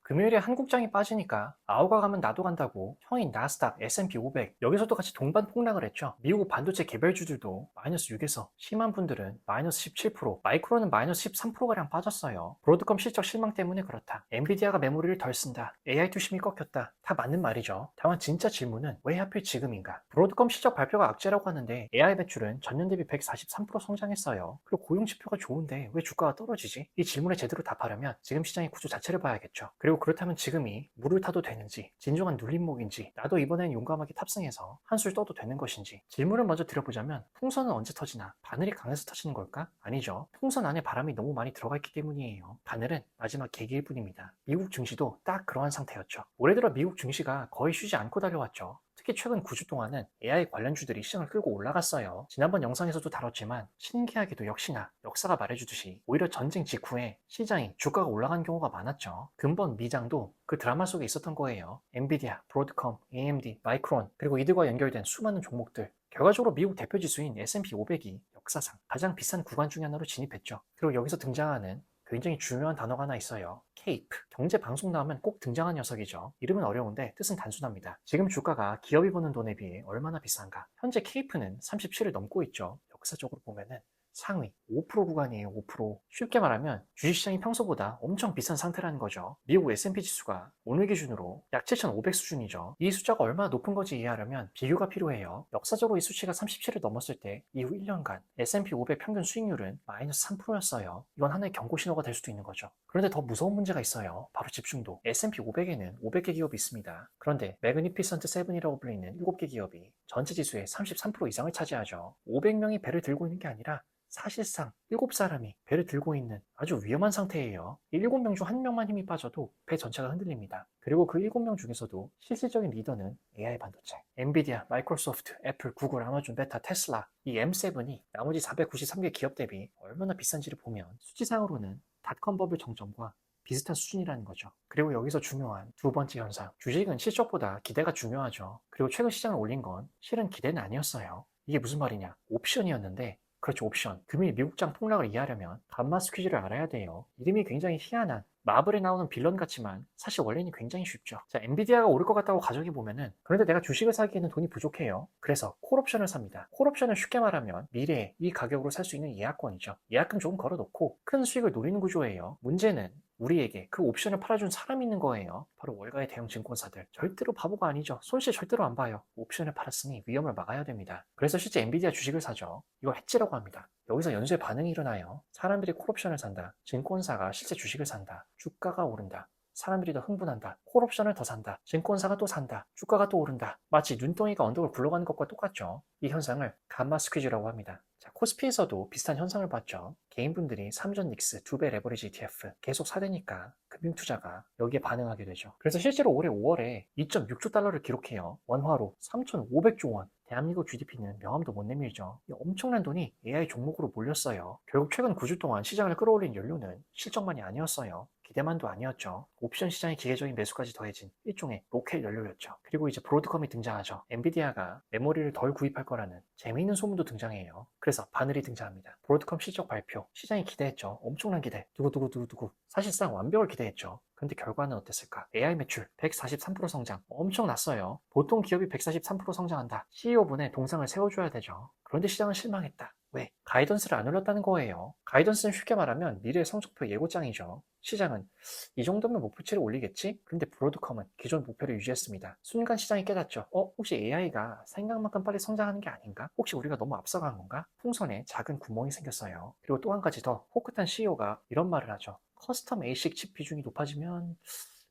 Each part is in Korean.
금요일에 한국장이 빠지니까 아우가 가면 나도 간다고 형인 나스닥, S&P 500 여기서도 같이 동반 폭락을 했죠. 미국 반도체 개별주들도 마이너스 6에서 심한 분들은 마이너스 17%, 마이크론은 마이너스 13%가량 빠졌어요. 브로드컴 실적 실망 때문에 그렇다. 엔비디아가 메모리를 덜 쓴다. AI 투심이 꺾였다. 다 맞는 말이죠. 다만 진짜 질문은 왜 하필 지금인가? 브로드컴 실적 발표가 악재라고 하는데 AI 매출은 전년 대비 143% 성장했어요. 그리고 고용 지표가 좋은데 왜 주가가 떨어지지? 이 질문에 제대로 답하려면 지금 시장의 구조 자체를 봐야겠죠. 그리고 그렇다면 지금이 물을 타도 되는지, 진정한 눌림목인지, 나도 이번엔 용감하게 탑승해서 한술 떠도 되는 것인지 질문을 먼저 드려보자면 풍선은 언제 터지나? 바늘이 강해서 터지는 걸까? 아니죠. 풍선 안에 바람이 너무 많이 들어가 있기 때문이에요. 바늘은 마지막 계기일 뿐입니다. 미국 증시도 딱 그러한 상태였죠. 올해 들어 미국 증시가 거의 쉬지 않고 달려왔죠. 특히 최근 9주 동안은 AI 관련주들이 시장을 끌고 올라갔어요. 지난번 영상에서도 다뤘지만 신기하게도 역시나 역사가 말해주듯이 오히려 전쟁 직후에 시장이 주가가 올라간 경우가 많았죠. 근본 미장도 그 드라마 속에 있었던 거예요. 엔비디아, 브로드컴, AMD, 마이크론 그리고 이들과 연결된 수많은 종목들 결과적으로 미국 대표 지수인 S&P 500이 역사상 가장 비싼 구간 중에 하나로 진입했죠. 그리고 여기서 등장하는 굉장히 중요한 단어가 하나 있어요. 케이프. 경제 방송 나오면 꼭 등장한 녀석이죠. 이름은 어려운데 뜻은 단순합니다. 지금 주가가 기업이 버는 돈에 비해 얼마나 비싼가? 현재 케이프는 37을 넘고 있죠. 역사적으로 보면은 상위 5% 구간이에요. 5%. 쉽게 말하면 주식시장이 평소보다 엄청 비싼 상태라는 거죠. 미국 S&P 지수가 오늘 기준으로 약 7,500 수준이죠. 이 숫자가 얼마나 높은 건지 이해하려면 비교가 필요해요. 역사적으로 이 수치가 37을 넘었을 때 이후 1년간 S&P 500 평균 수익률은 마이너스 3%였어요. 이건 하나의 경고 신호가 될 수도 있는 거죠. 그런데 더 무서운 문제가 있어요. 바로 집중도. S&P 500에는 500개 기업이 있습니다. 그런데 매그니피선트 7이라고 불리는 7개 기업이 전체 지수의 33% 이상을 차지하죠. 500명이 배를 들고 있는 게 아니라 사실상 7사람이 배를 들고 있는 아주 위험한 상태예요. 이 7명 중 1명만 힘이 빠져도 배 전체가 흔들립니다. 그리고 그 7명 중에서도 실질적인 리더는 AI 반도체. 엔비디아, 마이크로소프트, 애플, 구글, 아마존, 메타, 테슬라 이 M7이 나머지 493개 기업 대비 얼마나 비싼지를 보면 수치상으로는 닷컴 버블 정점과 비슷한 수준이라는 거죠. 그리고 여기서 중요한 두 번째 현상. 주식은 실적보다 기대가 중요하죠. 그리고 최근 시장을 올린 건 실은 기대는 아니었어요. 이게 무슨 말이냐? 옵션이었는데 그렇죠, 옵션. 금일 미국장 폭락을 이해하려면 감마 스퀴즈를 알아야 돼요. 이름이 굉장히 희한한 마블에 나오는 빌런 같지만 사실 원래는 굉장히 쉽죠. 자, 엔비디아가 오를 것 같다고 가정해 보면은 그런데 내가 주식을 사기에는 돈이 부족해요. 그래서 콜옵션을 삽니다. 콜옵션은 쉽게 말하면 미래에 이 가격으로 살 수 있는 예약권이죠. 예약금 조금 걸어놓고 큰 수익을 노리는 구조예요. 문제는 우리에게 그 옵션을 팔아준 사람이 있는 거예요. 바로 월가의 대형 증권사들. 절대로 바보가 아니죠. 손실 절대로 안 봐요. 옵션을 팔았으니 위험을 막아야 됩니다. 그래서 실제 엔비디아 주식을 사죠. 이걸 해지라고 합니다. 여기서 연쇄 반응이 일어나요. 사람들이 콜옵션을 산다. 증권사가 실제 주식을 산다. 주가가 오른다. 사람들이 더 흥분한다. 콜옵션을 더 산다. 증권사가 또 산다. 주가가 또 오른다. 마치 눈덩이가 언덕을 굴러가는 것과 똑같죠. 이 현상을 감마 스퀴즈라고 합니다. 자, 코스피에서도 비슷한 현상을 봤죠. 개인분들이 3전 닉스 2배 레버리지 ETF 계속 사대니까 금융투자가 여기에 반응하게 되죠. 그래서 실제로 올해 5월에 2.6조 달러를 기록해요. 원화로 3,500조 원. 대한민국 GDP는 명함도 못 내밀죠. 이 엄청난 돈이 AI 종목으로 몰렸어요. 결국 최근 9주 동안 시장을 끌어올린 연료는 실적만이 아니었어요. 기대만도 아니었죠. 옵션 시장의 기계적인 매수까지 더해진 일종의 로켓 연료였죠. 그리고 이제 브로드컴이 등장하죠. 엔비디아가 메모리를 덜 구입할 거라는 재미있는 소문도 등장해요. 그래서 바늘이 등장합니다. 브로드컴 실적 발표. 시장이 기대했죠. 엄청난 기대. 두구두구두구두구. 사실상 완벽을 기대했죠. 근데 결과는 어땠을까? AI 매출 143% 성장. 엄청났어요. 보통 기업이 143% 성장한다. CEO분의 동상을 세워줘야 되죠. 그런데 시장은 실망했다. 왜? 가이던스를 안 올렸다는 거예요. 가이던스는 쉽게 말하면 미래의 성적표 예고장이죠. 시장은 이 정도면 목표치를 올리겠지? 그런데 브로드컴은 기존 목표를 유지했습니다. 순간 시장이 깨닫죠. 혹시 AI가 생각만큼 빨리 성장하는 게 아닌가? 혹시 우리가 너무 앞서간 건가? 풍선에 작은 구멍이 생겼어요. 그리고 또 한 가지 더 호끗한 CEO가 이런 말을 하죠. 커스텀 ASIC 칩 비중이 높아지면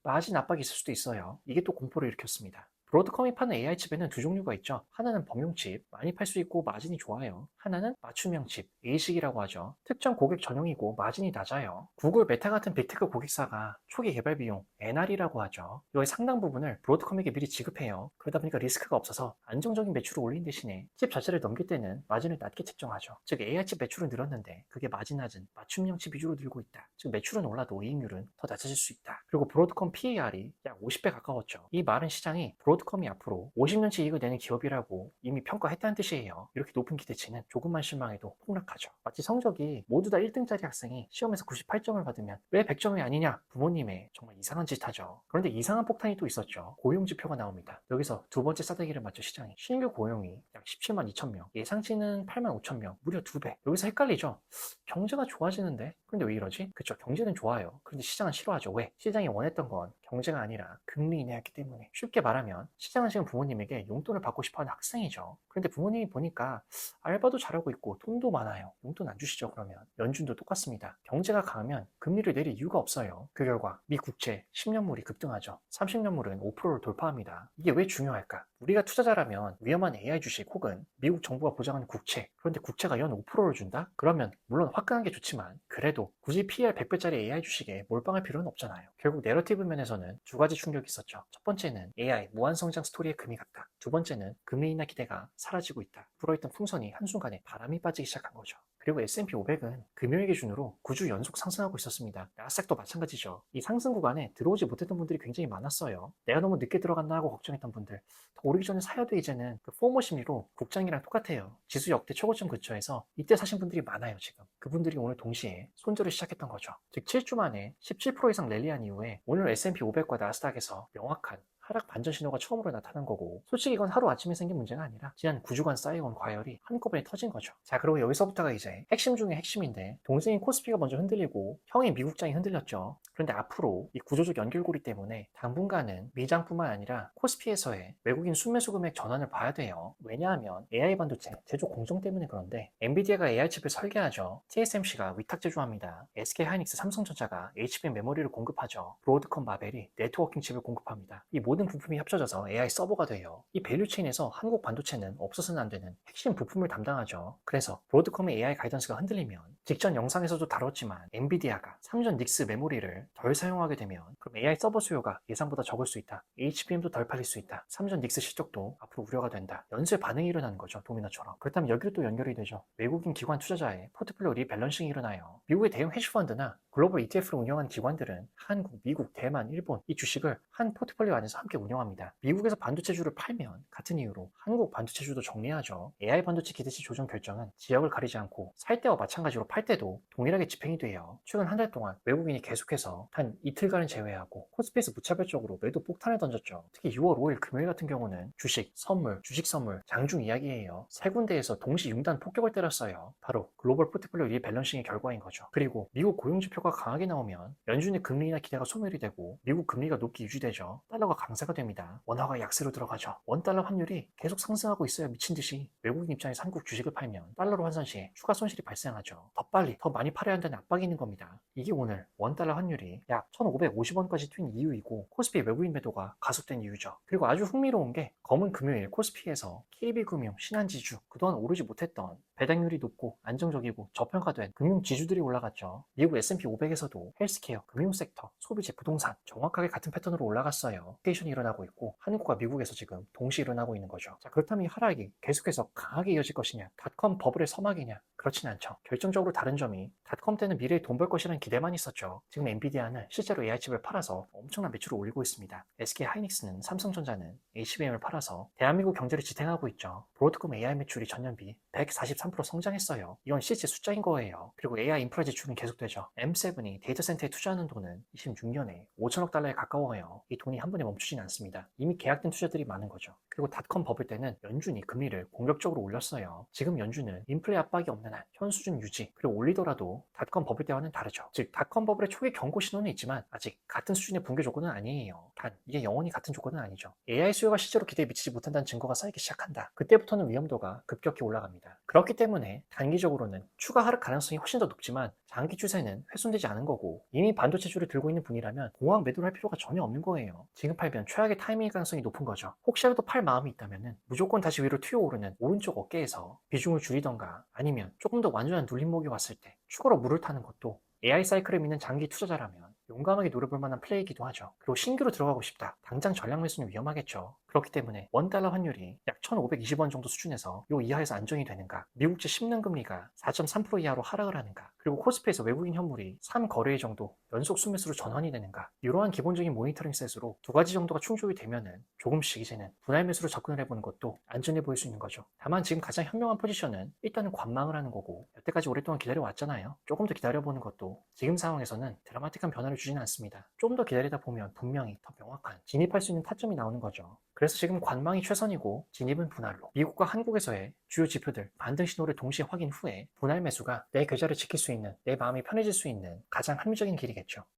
마진 압박이 있을 수도 있어요. 이게 또 공포를 일으켰습니다. 브로드컴이 파는 AI 칩에는 두 종류가 있죠. 하나는 범용 칩, 많이 팔 수 있고 마진이 좋아요. 하나는 맞춤형 칩, ASIC이라고 하죠. 특정 고객 전용이고 마진이 낮아요. 구글, 메타 같은 빅테크 고객사가 초기 개발 비용, NR이라고 하죠. 이거의 상당 부분을 브로드컴에게 미리 지급해요. 그러다 보니까 리스크가 없어서 안정적인 매출을 올린 대신에 칩 자체를 넘길 때는 마진을 낮게 책정하죠. 즉 AI 칩 매출은 늘었는데 그게 마진 낮은 맞춤형 칩 위주로 늘고 있다. 즉 매출은 올라도 이익률은 더 낮아질 수 있다. 그리고 브로드컴 PER이 약 50배 가까웠죠. 이 말은 시장이 브로드컴이 앞으로 50년치 이익을 내는 기업이라고 이미 평가했다는 뜻이에요. 이렇게 높은 기대치는 조금만 실망해도 폭락하죠. 마치 성적이 모두 다 1등짜리 학생이 시험에서 98점을 받으면 왜 100점이 아니냐? 부모님의 정말 이상한 짓 하죠. 그런데 이상한 폭탄이 또 있었죠. 고용지표가 나옵니다. 여기서 두 번째 싸대기를 맞죠, 시장이. 신규 고용이 약 17만 2천 명, 예상치는 8만 5천 명, 무려 2배. 여기서 헷갈리죠? 경제가 좋아지는데? 그런데 왜 이러지? 그쵸, 경제는 좋아요. 그런데 시장은 싫어하죠. 왜? 시장이 원했던 건 경제가 아니라 금리 인하였기 때문에. 쉽게 말하면 시장은 지금 부모님에게 용돈을 받고 싶어하는 학생이죠. 그런데 부모님이 보니까 알바도 잘하고 있고 돈도 많아요. 용돈 안 주시죠, 그러면. 연준도 똑같습니다. 경제가 강하면 금리를 내릴 이유가 없어요. 그 결과 미 국채 10년물이 급등하죠. 30년물은 5%를 돌파합니다. 이게 왜 중요할까? 우리가 투자자라면 위험한 AI 주식 혹은 미국 정부가 보장하는 국채, 그런데 국채가 연 5%를 준다? 그러면 물론 화끈한 게 좋지만 그래도 굳이 PER 100배짜리 AI 주식에 몰빵할 필요는 없잖아요. 결국 내러티브 면에서는 두 가지 충격이 있었죠. 첫 번째는 AI 무한성장 스토리에 금이 갔다. 두 번째는 금리 인하 기대가 사라지고 있다. 불어있던 풍선이 한순간에 바람이 빠지기 시작한 거죠. 그리고 S&P 500은 금요일 기준으로 9주 연속 상승하고 있었습니다. 나스닥도 마찬가지죠. 이 상승 구간에 들어오지 못했던 분들이 굉장히 많았어요. 내가 너무 늦게 들어갔나 하고 걱정했던 분들, 더 오르기 전에 사야 돼. 이제는 그 포모 심리로 국장이랑 똑같아요. 지수 역대 최고점 근처에서 이때 사신 분들이 많아요. 지금 그분들이 오늘 동시에 손절을 시작했던 거죠. 즉 7주 만에 17% 이상 랠리한 이후에 오늘 S&P 500과 나스닥에서 명확한 하락 반전 신호가 처음으로 나타난 거고, 솔직히 이건 하루아침에 생긴 문제가 아니라 지난 9주간 쌓여온 과열이 한꺼번에 터진 거죠. 자, 그리고 여기서부터가 이제 핵심 중에 핵심인데, 동생인 코스피가 먼저 흔들리고 형인 미국장이 흔들렸죠. 그런데 앞으로 이 구조적 연결고리 때문에 당분간은 미장뿐만 아니라 코스피에서의 외국인 순매수 금액 전환을 봐야 돼요. 왜냐하면 AI 반도체 제조 공정 때문에. 그런데 엔비디아가 AI 칩을 설계하죠. TSMC가 위탁 제조합니다. SK하이닉스, 삼성전자가 HBM 메모리를 공급하죠. 브로드컴, 마벨이 네트워킹 칩을 공급합니다. 이 모든 부품이 합쳐져서 AI 서버가 돼요. 이 밸류체인에서 한국 반도체는 없어서는 안 되는 핵심 부품을 담당하죠. 그래서 브로드컴의 AI 가이던스가 흔들리면, 직전 영상에서도 다뤘지만 엔비디아가 3전 닉스 메모리를 덜 사용하게 되면 그럼 AI 서버 수요가 예상보다 적을 수 있다. HBM도 덜 팔릴 수 있다. 3전 닉스 실적도 앞으로 우려가 된다. 연쇄 반응이 일어나는 거죠. 도미노처럼. 그렇다면 여기로 또 연결이 되죠. 외국인 기관 투자자의 포트폴리오 리밸런싱이 일어나요. 미국의 대형 헤지펀드나 글로벌 ETF를 운영하는 기관들은 한국, 미국, 대만, 일본 이 주식을 한 포트폴리오 안에서 함께 운영합니다. 미국에서 반도체주를 팔면 같은 이유로 한국 반도체주도 정리하죠. AI 반도체 기대치 조정 결정은 지역을 가리지 않고 살 때와 마찬가지로 팔 때도 동일하게 집행이 돼요. 최근 한 달 동안 외국인이 계속해서 단 이틀간은 제외하고 코스피에서 무차별적으로 매도 폭탄을 던졌죠. 특히 6월 5일 금요일 같은 경우는 주식, 선물, 주식 선물, 장중 이야기예요. 세 군데에서 동시 융단 폭격을 때렸어요. 바로 글로벌 포트폴리오 리밸런싱의 결과인 거죠. 그리고 미국 고용지표가 강하게 나오면 연준의 금리 인하 기대가 소멸이 되고 미국 금리가 높게 유지되죠. 달러가 강세가 됩니다. 원화가 약세로 들어가죠. 원달러 환율이 계속 상승하고 있어요. 미친듯이. 외국인 입장에서 한국 주식을 팔면 달러로 환산 시에 추가 손실이 발생하죠. 더 빨리, 더 많이 팔아야 한다는 압박이 있는 겁니다. 이게 오늘 원달러 환율이 약 1,550원까지 튄 이유이고 코스피 외국인 매도가 가속된 이유죠. 그리고 아주 흥미로운 게 검은 금요일 코스피에서 KB금융, 신한지주, 그동안 오르지 못했던 배당률이 높고 안정적이고 저평가된 금융지주들이 올라갔죠. 미국 S&P 500에서도 헬스케어, 금융섹터, 소비재, 부동산 정확하게 같은 패턴으로 올라갔어요. 로테이션이 일어나고 있고 한국과 미국에서 지금 동시에 일어나고 있는 거죠. 자, 그렇다면 이 하락이 계속해서 강하게 이어질 것이냐, 닷컴 버블의 서막이냐? 그렇진 않죠. 결정적으로 다른 점이, 닷컴 때는 미래에 돈 벌 것이라는 기대만 있었죠. 지금 엔비디아는 실제로 AI칩을 팔아서 엄청난 매출을 올리고 있습니다. SK하이닉스는, 삼성전자는 HBM을 팔아서 대한민국 경제를 지탱하고 있죠. 브로드컴 AI 매출이 전년비 143% 성장했어요. 이건 실제 숫자인 거예요. 그리고 AI 인프라 지출은 계속되죠. M7이 데이터 센터에 투자하는 돈은 26년에 5천억 달러에 가까워요. 이 돈이 한 번에 멈추진 않습니다. 이미 계약된 투자들이 많은 거죠. 그리고 닷컴 버블 때는 연준이 금리를 공격적으로 올렸어요. 지금 연준은 인플레 압박이 없는 한 현 수준 유지, 그리고 올리더라도 닷컴 버블 때와는 다르죠. 즉 닷컴 버블의 초기 경고 신호는 있지만 아직 같은 수준의 붕괴 조건은 아니에요. 단 이게 영원히 같은 조건은 아니죠. AI 수요가 실제로 기대에 미치지 못한다는 증거가 쌓이기 시작한다. 그때부터는 위험도가 급격히 올라갑니다. 그렇기 때문에 단기적으로는 추가 하락 가능성이 훨씬 더 높지만 장기 추세는 훼손되지 않은 거고, 이미 반도체주를 들고 있는 분이라면 공황 매도를 할 필요가 전혀 없는 거예요. 지금 팔면 최악의 타이밍 가능성이 높은 거죠. 혹시라도 팔 마음이 있다면 무조건 다시 위로 튀어오르는 오른쪽 어깨에서 비중을 줄이던가, 아니면 조금 더 완전한 눌림목이 왔을 때 추가로 물을 타는 것도 AI 사이클을 믿는 장기 투자자라면 용감하게 노려볼 만한 플레이이기도 하죠. 그리고 신규로 들어가고 싶다. 당장 전략 매수는 위험하겠죠. 그렇기 때문에 원달러 환율이 약 1,520원 정도 수준에서 요 이하에서 안정이 되는가, 미국채 10년 금리가 4.3% 이하로 하락을 하는가, 그리고 코스피에서 외국인 현물이 3거래일 정도 연속 순매수로 전환이 되는가, 이러한 기본적인 모니터링 셋으로 두 가지 정도가 충족이 되면은 조금씩 이제는 분할 매수로 접근을 해보는 것도 안전해 보일 수 있는 거죠. 다만 지금 가장 현명한 포지션은 일단은 관망을 하는 거고, 여태까지 오랫동안 기다려왔잖아요. 조금 더 기다려보는 것도 지금 상황에서는 드라마틱한 변화를 주지는 않습니다. 좀 더 기다리다 보면 분명히 더 명확한 진입할 수 있는 타점이 나오는 거죠. 그래서 지금 관망이 최선이고 진입은 분할로, 미국과 한국에서의 주요 지표들 반등 신호를 동시에 확인 후에 분할 매수가 내 계좌를 지킬 수 있는, 내 마음이 편해질 수 있는 가장 합리적인 길이겠죠.